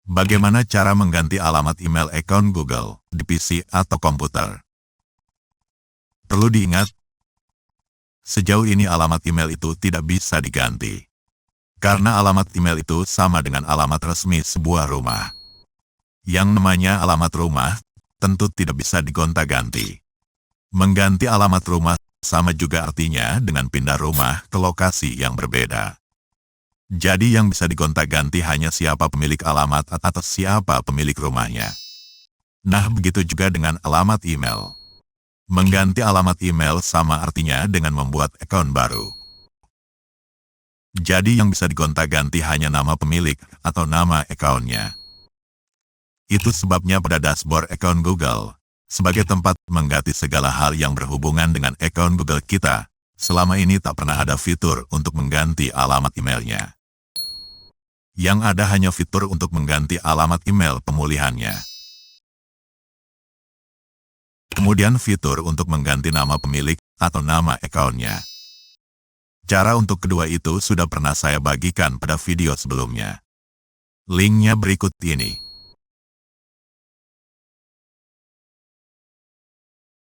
Bagaimana cara mengganti alamat email akun Google di PC atau komputer? Perlu diingat, sejauh ini alamat email itu tidak bisa diganti. Karena alamat email itu sama dengan alamat resmi sebuah rumah. Yang namanya alamat rumah, tentu tidak bisa digonta-ganti. Mengganti alamat rumah sama juga artinya dengan pindah rumah ke lokasi yang berbeda. Jadi yang bisa digonta-ganti hanya siapa pemilik alamat atau siapa pemilik rumahnya. Nah, begitu juga dengan alamat email. Mengganti alamat email sama artinya dengan membuat akun baru. Jadi yang bisa digonta-ganti hanya nama pemilik atau nama akunnya. Itu sebabnya pada dashboard akun Google, sebagai tempat mengganti segala hal yang berhubungan dengan akun Google kita, selama ini tak pernah ada fitur untuk mengganti alamat emailnya. Yang ada hanya fitur untuk mengganti alamat email pemulihannya. Kemudian fitur untuk mengganti nama pemilik atau nama akunnya. Cara untuk kedua itu sudah pernah saya bagikan pada video sebelumnya. Linknya berikut ini.